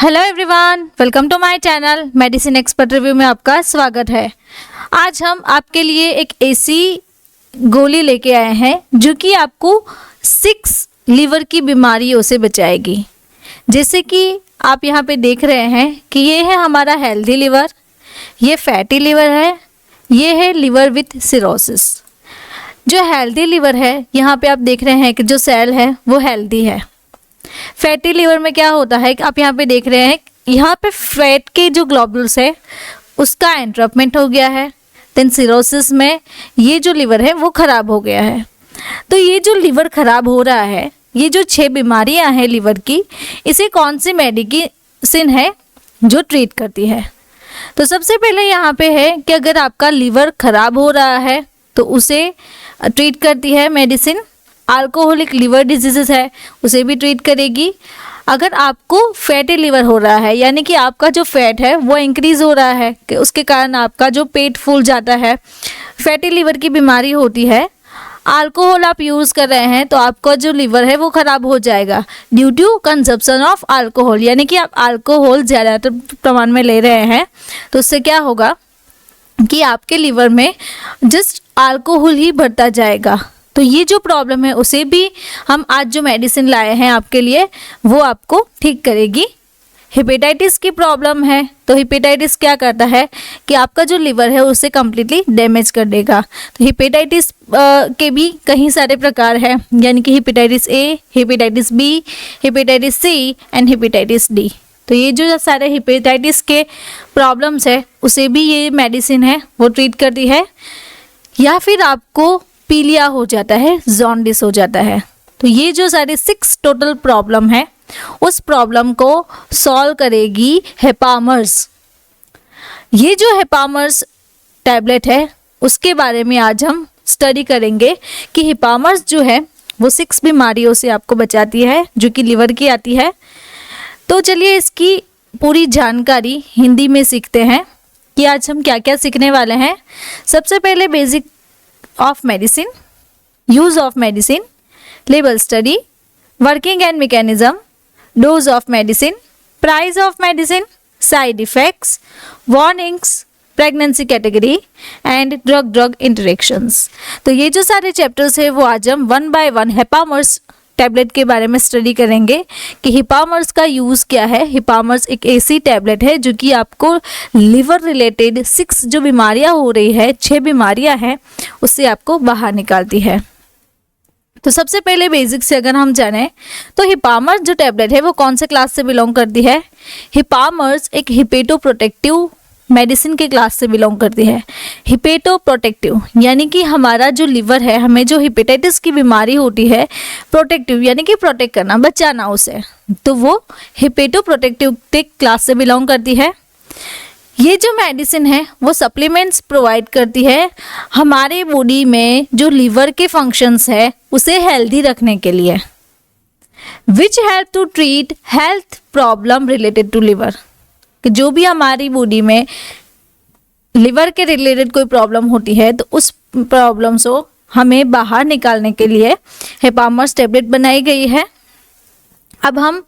Hello everyone, welcome to my channel medicine expert review में आपका स्वागत है। आज हम आपके लिए एक ऐसी गोली लेके आए हैं जो कि आपको 6 लीवर की बीमारियों से बचाएगी। जैसे कि आप यहाँ पे देख रहे हैं कि ये है हमारा हेल्दी लिवर, ये फैटी लिवर है, ये है लिवर विथ सिरोसिस। जो हेल्दी लिवर है यहाँ पे आप देख रहे हैं कि जो सेल है वो हेल्दी है। फैटी लिवर में क्या होता है कि आप यहाँ पे देख रहे हैं यहाँ पे फैट के जो ग्लोबुल्स है उसका एंट्रपमेंट हो गया है। देन सिरोसिस में ये जो लिवर है वो ख़राब हो गया है। तो ये जो लिवर ख़राब हो रहा है, ये जो 6 बीमारियाँ हैं लिवर की, इसे कौन सी मेडिसिन है जो ट्रीट करती है? तो सबसे पहले यहाँ पे है कि अगर आपका लिवर ख़राब हो रहा है तो उसे ट्रीट करती है मेडिसिन। अल्कोहलिक लिवर डिजीज़ है उसे भी ट्रीट करेगी। अगर आपको फैटी लिवर हो रहा है, यानी कि आपका जो फैट है वो इंक्रीज़ हो रहा है कि उसके कारण आपका जो पेट फूल जाता है, फैटी लिवर की बीमारी होती है। अल्कोहल आप यूज़ कर रहे हैं तो आपका जो लिवर है वो ख़राब हो जाएगा due to consumption of alcohol, यानी कि आप अल्कोहल ज़्यादातर प्रमाण में ले रहे हैं तो उससे क्या होगा कि आपके लिवर में जस्ट अल्कोहल ही बढ़ता जाएगा। तो ये जो प्रॉब्लम है उसे भी हम आज जो मेडिसिन लाए हैं आपके लिए वो आपको ठीक करेगी। हेपेटाइटिस की प्रॉब्लम है तो हेपेटाइटिस क्या करता है कि आपका जो लिवर है उसे कम्प्लीटली डैमेज कर देगा। तो हेपेटाइटिस के भी कई सारे प्रकार हैं, यानी कि hepatitis A, hepatitis B, hepatitis C and hepatitis D. तो ये जो सारे हेपेटाइटिस के प्रॉब्लम्स है उसे भी ये मेडिसिन है वो ट्रीट करती है। या फिर आपको पीलिया हो जाता है, जॉन्डिस हो जाता है, तो ये जो सारे 6 टोटल प्रॉब्लम है उस प्रॉब्लम को सॉल्व करेगी हेपामर्स। ये जो हेपामर्स टैबलेट है उसके बारे में आज हम स्टडी करेंगे कि हेपामर्स जो है वो 6 बीमारियों से आपको बचाती है जो कि लिवर की आती है। तो चलिए इसकी पूरी जानकारी हिंदी में सीखते हैं कि आज हम क्या क्या सीखने वाले हैं। सबसे पहले basic of medicine, use of medicine, label study, working and mechanism, dose of medicine, price of medicine, side effects, warnings, pregnancy category and drug drug interactions. तो ये जो सारे चैप्टर्स है वो आज हम 1 बाय 1 हेपामर्स टैबलेट के बारे में स्टडी करेंगे कि हिपामर्स का यूज़ क्या है। हिपामर्स एक ऐसी टैबलेट है जो कि आपको लिवर रिलेटेड 6 जो बीमारियां हो रही है, 6 बीमारियां हैं, उससे आपको बाहर निकालती है। तो सबसे पहले बेसिक से अगर हम जानें तो हिपामर्स जो टैबलेट है वो कौन से क्लास से बिलोंग करती है? हिपामर्स एक हिपेटोप्रोटेक्टिव मेडिसिन के क्लास से बिलोंग करती है। हिपेटोप्रोटेक्टिव यानी कि हमारा जो लिवर है, हमें जो हेपेटाइटिस की बीमारी होती है, प्रोटेक्टिव यानी कि प्रोटेक्ट करना, बचाना उसे, तो वो हिपेटोप्रोटेक्टिव क्लास से बिलोंग करती है। ये जो मेडिसिन है वो सप्लीमेंट्स प्रोवाइड करती है हमारे बॉडी में जो लिवर के फंक्शंस है उसे हेल्दी रखने के लिए, which help to treat health problem related to liver. कि जो भी हमारी बॉडी में लिवर के रिलेटेड कोई प्रॉब्लम होती है तो उस प्रॉब्लम्स को हमें बाहर निकालने के लिए हेपामर्स टैबलेट बनाई गई है। अब हम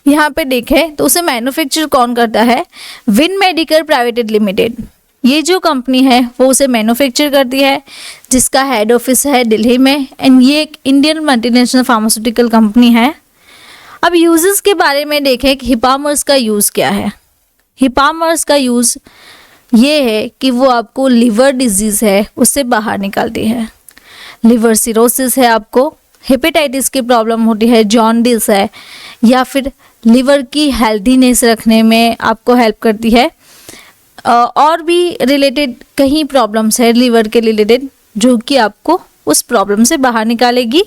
यहाँ पे देखें तो उसे मैन्युफैक्चर कौन करता है? विन मेडिकल प्राइवेट लिमिटेड, ये जो कंपनी है वो उसे मैन्युफैक्चर करती है, जिसका हेड ऑफिस है दिल्ली में, एंड ये एक इंडियन मल्टीनेशनल फार्मास्यूटिकल कंपनी है। अब यूजेस के बारे में देखें कि हिपामर्स का यूज़ क्या है। हिपामर्स का यूज़ ये है कि वो आपको लिवर डिजीज़ है उससे बाहर निकालती है। लिवर सिरोसिस है, आपको हेपेटाइटिस की प्रॉब्लम होती है, जॉन्डिस है, या फिर लिवर की हेल्दीनेस रखने में आपको हेल्प करती है। और भी रिलेटेड कई प्रॉब्लम्स है लिवर के रिलेटेड जो कि आपको उस प्रॉब्लम से बाहर निकालेगी,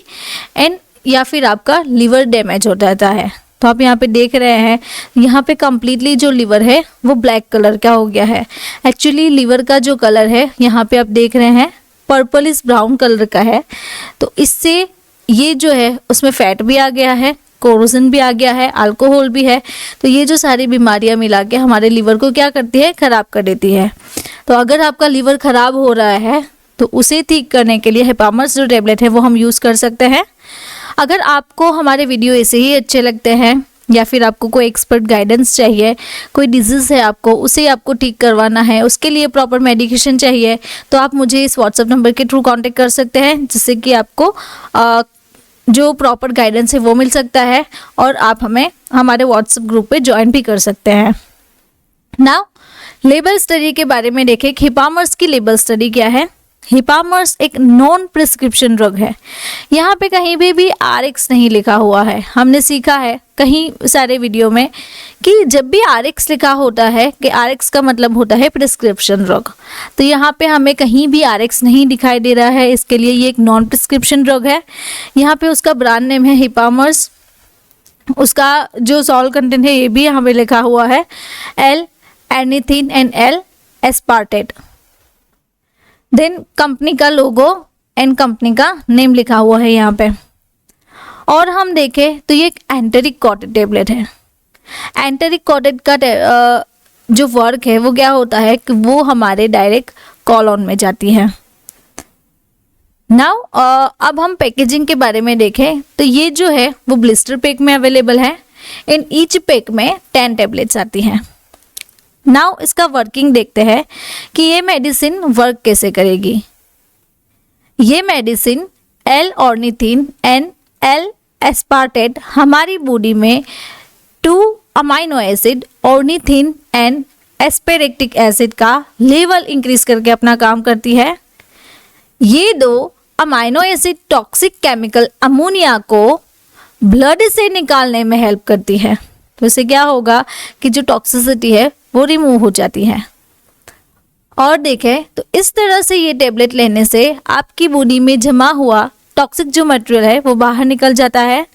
एंड या फिर आपका लिवर डैमेज हो जाता है। तो आप यहाँ पे देख रहे हैं यहाँ पे कम्प्लीटली जो लिवर है वो ब्लैक कलर का हो गया है। एक्चुअली लिवर का जो कलर है यहाँ पे आप देख रहे हैं पर्पलिश ब्राउन कलर का है। तो इससे ये जो है उसमें फैट भी आ गया है, कोरोजन भी आ गया है, अल्कोहल भी है। तो ये जो सारी बीमारियाँ मिला के हमारे लिवर को क्या करती है? ख़राब कर देती है। तो अगर आपका लिवर ख़राब हो रहा है तो उसे ठीक करने के लिए हेपामर्स जो टैबलेट है वो हम यूज़ कर सकते हैं। अगर आपको हमारे वीडियो ऐसे ही अच्छे लगते हैं या फिर आपको कोई एक्सपर्ट गाइडेंस चाहिए, कोई डिजीज़ है आपको, उसे आपको ठीक करवाना है, उसके लिए प्रॉपर मेडिकेशन चाहिए, तो आप मुझे इस व्हाट्सएप नंबर के थ्रू कांटेक्ट कर सकते हैं, जिससे कि आपको जो प्रॉपर गाइडेंस है वो मिल सकता है और आप हमें हमारे व्हाट्सएप ग्रुप पे ज्वाइन भी कर सकते हैं। नाउ लेबल स्टडी के बारे में देखें। हिपामर्स की लेबल स्टडी क्या है? हिपामर्स एक नॉन प्रिस्क्रिप्शन ड्रग है। यहाँ पे कहीं भी RX नहीं लिखा हुआ है। हमने सीखा है कहीं सारे वीडियो में कि जब भी RX लिखा होता है कि RX का मतलब होता है प्रिस्क्रिप्शन ड्रग, तो यहाँ पे हमें कहीं भी RX नहीं दिखाई दे रहा है। इसके लिए ये एक नॉन प्रिस्क्रिप्शन ड्रग है। यहाँ पे उसका ब्रांड नेम है हिपामर्स। उसका जो सॉल्ट कंटेंट है ये भी हमें लिखा हुआ है L-एर्निथिन एंड L-एस्पार्टेट। देन कंपनी का लोगो एंड कंपनी का नेम लिखा हुआ है यहाँ पे। और हम देखें तो ये एक एंटेरिक कॉटेड टेबलेट है। एंटेरिक कॉटेड का जो वर्क है वो क्या होता है कि वो हमारे डायरेक्ट कॉलोन में जाती है। नाउ अब हम पैकेजिंग के बारे में देखें तो ये जो है वो ब्लिस्टर पैक में अवेलेबल है। इन ईच पैक में 10 टेबलेट्स आती हैं। नाउ इसका वर्किंग देखते हैं कि ये मेडिसिन वर्क कैसे करेगी। ये मेडिसिन L-ऑर्निथिन एंड L-एस्पार्टेट हमारी बॉडी में 2 amino acid ornithine and aspartic acid का लेवल इंक्रीज करके अपना काम करती है। ये 2 amino acid toxic chemical ammonia को ब्लड से निकालने में हेल्प करती है। तो इससे क्या होगा कि जो टॉक्सिसिटी है वो रिमूव हो जाती है। और देखें तो इस तरह से ये टेबलेट लेने से आपकी बॉडी में जमा हुआ टॉक्सिक जो मटेरियल है वो बाहर निकल जाता है।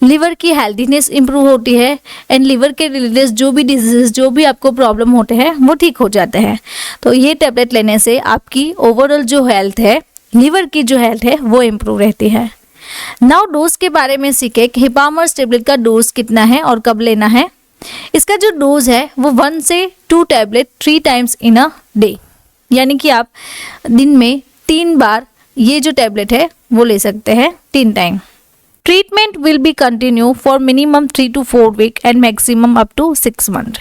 लिवर की हेल्दीनेस इंप्रूव होती है एंड लिवर के रिलेटेड जो भी डिजीज जो भी आपको प्रॉब्लम होते हैं वो ठीक हो जाते हैं। तो ये टेबलेट लेने से आपकी ओवरऑल जो हेल्थ है, लिवर की जो हेल्थ है वो इम्प्रूव रहती है। नाउ डोज के बारे में सीखे कि हिपामर्स टेबलेट का डोज कितना है और कब लेना है। इसका जो डोज है वो 1 से 2 tablet 3 times in a day, यानी कि आप दिन में 3 बार ये जो टैबलेट है वो ले सकते हैं 3 time. Treatment will be continue for minimum 3 to 4 week and maximum up to 6 month.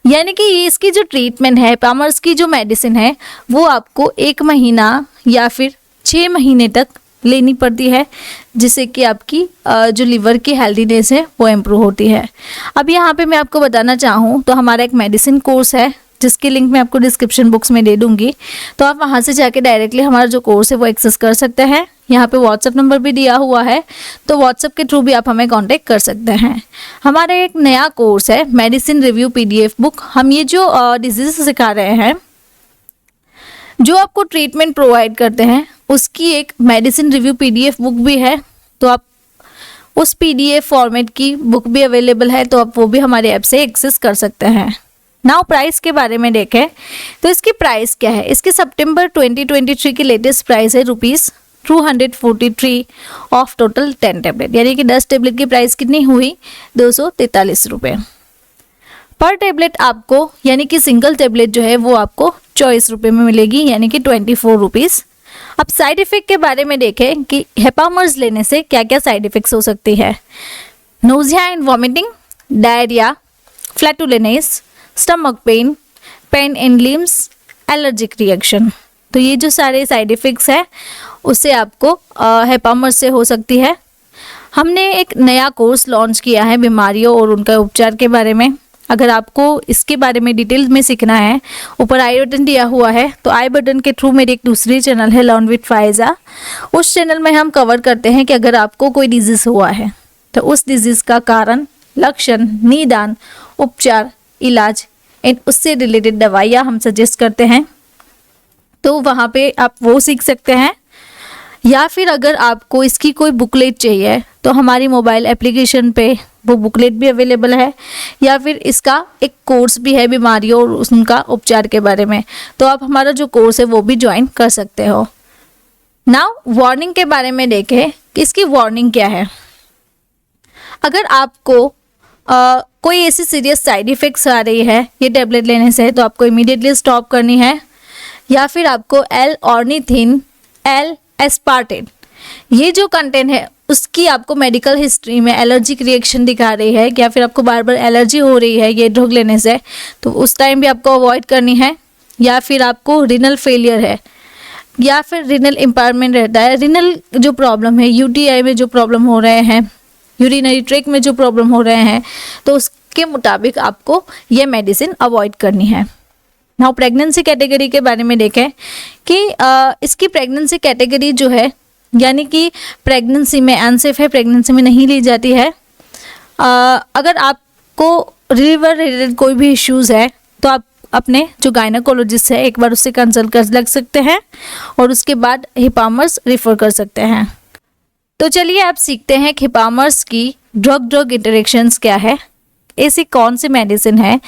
यानी कि ये इसकी जो ट्रीटमेंट है, हिपामर्स की जो मेडिसिन है वो आपको 1 महीना या फिर 6 महीने तक लेनी पड़ती है, जिससे कि आपकी जो लिवर की हेल्दीनेस है वो इम्प्रूव होती है। अब यहाँ पे मैं आपको बताना चाहूँ तो हमारा एक मेडिसिन कोर्स है जिसकी लिंक मैं आपको डिस्क्रिप्शन बॉक्स में दे दूँगी, तो आप वहाँ से जाके डायरेक्टली हमारा जो कोर्स है वो एक्सेस कर सकते हैं। यहाँ पे व्हाट्सएप नंबर भी दिया हुआ है, तो व्हाट्सएप के थ्रू भी आप हमें कांटेक्ट कर सकते हैं। हमारा एक नया कोर्स है मेडिसिन रिव्यू PDF बुक। हम ये जो डिजीज सिखा रहे हैं, जो आपको ट्रीटमेंट प्रोवाइड करते हैं, उसकी एक मेडिसिन रिव्यू PDF बुक भी है। तो आप उस PDF फॉर्मेट की बुक भी अवेलेबल है, तो आप वो भी हमारे ऐप से एक्सेस कर सकते हैं। नाउ प्राइस के बारे में देखें तो इसकी प्राइस क्या है। इसकी सितंबर 2023 की लेटेस्ट प्राइस है ₹243 ऑफ टोटल 10 टेबलेट, यानी कि 10 टेबलेट की प्राइस कितनी हुई 243 रुपये पर टेबलेट आपको, यानी कि सिंगल टेबलेट जो है वो आपको 24 रुपये में मिलेगी, यानी कि 24 रुपीज़। अब साइड इफ़ेक्ट के बारे में देखें कि हिपामर्स लेने से क्या क्या साइड इफ़ेक्ट्स हो सकती है। Nausea and vomiting, diarrhoea, flatulence, stomach pain, pain in limbs, allergic reaction. तो ये जो सारे साइड इफ़ेक्ट्स हैं उससे आपको हिपामर्स से हो सकती है। हमने एक नया कोर्स लॉन्च किया है बीमारियों और उनका उपचार के बारे में। अगर आपको इसके बारे में डिटेल में सीखना है, ऊपर आई बटन दिया हुआ है, तो आई बटन के थ्रू मेरी एक दूसरी चैनल है लर्न विद फायजा। उस चैनल में हम कवर करते हैं कि अगर आपको कोई डिजीज़ हुआ है तो उस डिजीज़ का कारण, लक्षण, निदान, उपचार, इलाज एंड उससे रिलेटेड दवाइयाँ हम सजेस्ट करते हैं, तो वहाँ पे आप वो सीख सकते हैं। या फिर अगर आपको इसकी कोई बुकलेट चाहिए तो हमारी मोबाइल एप्लीकेशन पे वो बुकलेट भी अवेलेबल है, या फिर इसका एक कोर्स भी है बीमारियों और उनका उपचार के बारे में, तो आप हमारा जो कोर्स है वो भी ज्वाइन कर सकते हो। नाउ वार्निंग के बारे में देखें कि इसकी वार्निंग क्या है। अगर आपको कोई ऐसी सीरियस साइड इफ़ेक्ट्स आ रही है ये टेबलेट लेने से, तो आपको इमीडिएटली स्टॉप करनी है। या फिर आपको L-ऑर्निथिन, L-एस्पार्टेट ये जो कंटेंट है उसकी आपको मेडिकल हिस्ट्री में एलर्जिक रिएक्शन दिखा रही है या फिर आपको बार बार एलर्जी हो रही है ये ड्रग लेने से, तो उस टाइम भी आपको अवॉइड करनी है। या फिर आपको रिनल फेलियर है या फिर रिनल इम्पायरमेंट रहता है, रिनल जो प्रॉब्लम है, यूटीआई में जो प्रॉब्लम हो रहे हैं, यूरिनरी ट्रैक में जो प्रॉब्लम हो रहे हैं, तो उसके मुताबिक आपको ये मेडिसिन अवॉइड करनी है। नाउ प्रेगनेंसी कैटेगरी के बारे में देखें कि इसकी प्रेगनेंसी कैटेगरी जो है, यानी कि प्रेगनेंसी में अनसेफ है, प्रेगनेंसी में नहीं ली जाती है। अगर आपको लिवर रिलेटेड कोई भी इश्यूज़ है तो आप अपने जो गायनेकोलॉजिस्ट है एक बार उससे कंसल्ट कर लग सकते हैं और उसके बाद हिपामर्स रेफर कर सकते हैं। तो चलिए आप सीखते हैं कि हिपामर्स की ड्रग इंटरेक्शंस क्या है, ऐसी कौन सी मेडिसिन है,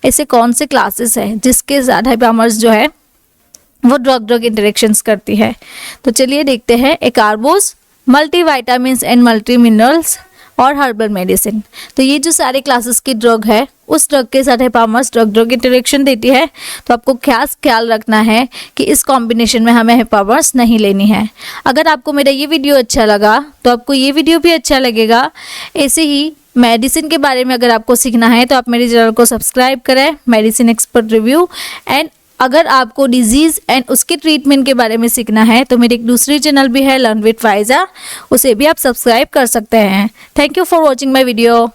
ऐसे कौन से क्लासेस है जिसके साथ हिपामर्स जो है वो ड्रग इंटरेक्शंस करती है। तो चलिए देखते हैं एकार्बोस, मल्टीविटामिन्स एंड मल्टी मिनरल्स और हर्बल मेडिसिन। तो ये जो सारे क्लासेस की ड्रग है उस ड्रग के साथ हिपामर्स ड्रग इंटरेक्शन देती है। तो आपको खास ख्याल रखना है कि इस कॉम्बिनेशन में हमें हिपामर्स नहीं लेनी है। अगर आपको मेरा ये वीडियो अच्छा लगा तो आपको ये वीडियो भी अच्छा लगेगा। ऐसे ही मेडिसिन के बारे में अगर आपको सीखना है तो आप मेरे चैनल को सब्सक्राइब करें, मेडिसिन एक्सपर्ट रिव्यू। एंड अगर आपको डिजीज़ एंड उसके ट्रीटमेंट के बारे में सीखना है तो मेरी एक दूसरी चैनल भी है लर्न विद फाइजा, उसे भी आप सब्सक्राइब कर सकते हैं। Thank you for watching my video.